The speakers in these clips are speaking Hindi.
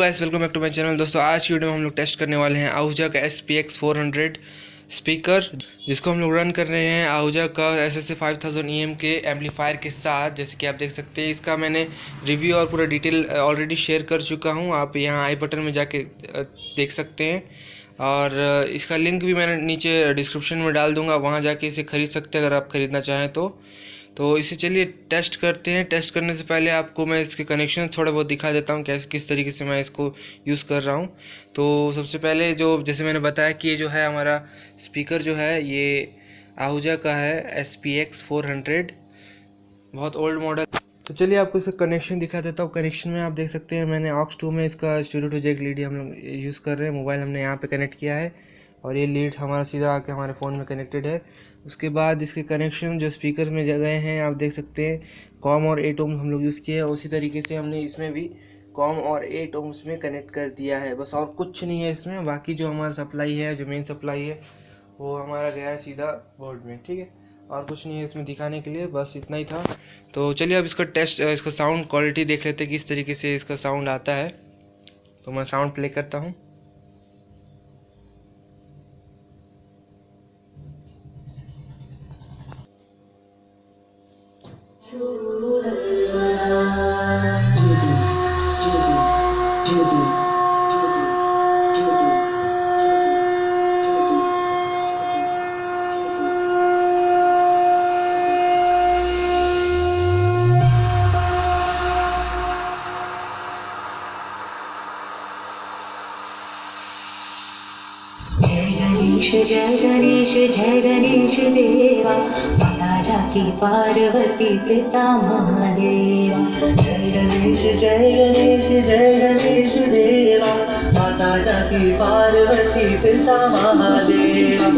Guys, welcome back to my channel. दोस्तों आज की वीडियो में हम लोग टेस्ट करने वाले हैं आहूजा का SPX 400 स्पीकर, जिसको हम लोग रन कर रहे हैं आहूजा का SSA 5000 EM के एम्पलीफायर के साथ। जैसे कि आप देख सकते हैं, इसका मैंने रिव्यू और पूरा डिटेल ऑलरेडी शेयर कर चुका हूं। आप यहां आई बटन में जाके देख सकते हैं और इसका लिंक भी मैंने नीचे डिस्क्रिप्शन में डाल दूंगा, वहां जाके इसे ख़रीद सकते हैं अगर आप ख़रीदना चाहें तो इसे चलिए टेस्ट करते हैं। टेस्ट करने से पहले आपको मैं इसके कनेक्शन थोड़ा बहुत दिखा देता हूँ, कैसे किस तरीके से मैं इसको यूज़ कर रहा हूँ। तो सबसे पहले जैसे मैंने बताया कि ये जो है हमारा स्पीकर जो है ये आहूजा का है SPX 400, बहुत ओल्ड मॉडल। तो चलिए आपको इसका कनेक्शन दिखा देता हूँ। कनेक्शन में आप देख सकते हैं मैंने AUX 2 में इसका स्टीरियो टू जैक लीड हम लोग यूज़ कर रहे हैं। मोबाइल हमने यहाँ पे कनेक्ट किया है और ये लीड हमारा सीधा आके हमारे फ़ोन में कनेक्टेड है। उसके बाद इसके कनेक्शन जो स्पीकर में गए हैं आप देख सकते हैं, कॉम और 8 ओम हम लोग यूज़ किए हैं। उसी तरीके से हमने इसमें भी कॉम और 8 ओम्स में कनेक्ट कर दिया है, बस और कुछ नहीं है इसमें। बाकी जो हमारा सप्लाई है, जो मेन सप्लाई है, वो हमारा गया है सीधा बोर्ड में, ठीक है। और कुछ नहीं है इसमें दिखाने के लिए, बस इतना ही था। तो चलिए अब इसका साउंड क्वालिटी देख लेते हैं किस तरीके से इसका साउंड आता है। तो मैं साउंड प्ले करता हूँ। जय गणेश जय गणेश देवा, माता जाकी पार्वती पिता महादेवा। जय गणेश जय गणेश जय गणेश देवा, माता जाकी पार्वती पिता महादेवा।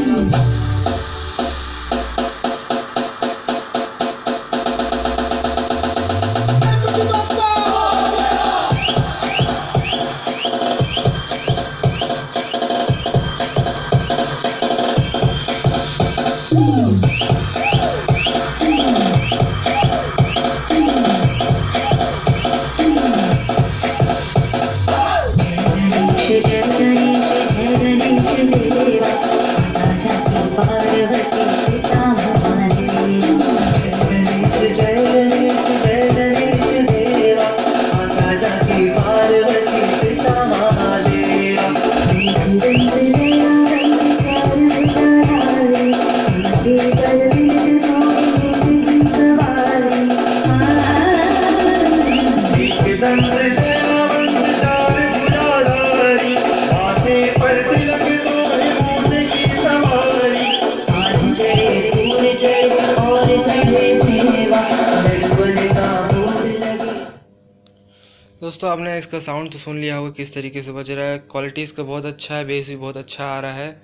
दोस्तों आपने इसका साउंड तो सुन लिया होगा किस तरीके से बज रहा है। क्वालिटी इसका बहुत अच्छा है, बेस भी बहुत अच्छा आ रहा है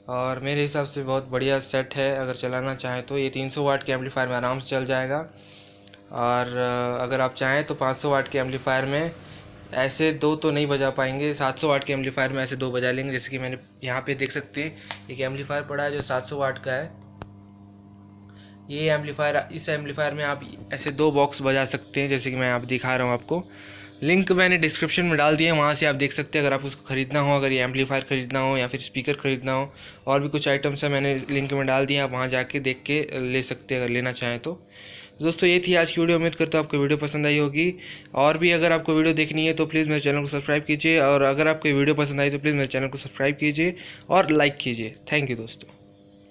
और मेरे हिसाब से बहुत बढ़िया सेट है। अगर चलाना चाहें तो ये 300 वाट के एम्पलीफायर में आराम से चल जाएगा। और अगर आप चाहें तो 500 वाट के एम्पलीफायर में ऐसे दो तो नहीं बजा पाएंगे, 700 वाट के एम्पलीफायर में ऐसे दो बजा लेंगे। जैसे कि मैंने यहाँ पे देख सकते हैं एक एम्पलीफायर पड़ा है जो 700 वाट का है। ये एम्पलीफायर, इस एम्पलीफायर में आप ऐसे दो बॉक्स बजा सकते हैं, जैसे कि मैं यहाँ पे दिखा रहा हूँ आपको। लिंक मैंने डिस्क्रिप्शन में डाल दिया है, वहाँ से आप देख सकते हैं। अगर आप उसको ख़रीदना हो, अगर ये एम्पलीफायर ख़रीदना हो या फिर स्पीकर ख़रीदना हो, और भी कुछ आइटम्स है मैंने लिंक में डाल दिया, आप वहाँ जाके देख के ले सकते हैं अगर लेना चाहें तो। दोस्तों ये थी आज की वीडियो। उम्मीद करता हूँ आपको वीडियो पसंद आई होगी। और भी अगर आपको वीडियो देखनी है तो प्लीज़ मेरे चैनल को सब्सक्राइब कीजिए, और अगर आपको वीडियो पसंद आई तो प्लीज़ मेरे चैनल को सब्सक्राइब कीजिए और लाइक कीजिए। थैंक यू दोस्तों।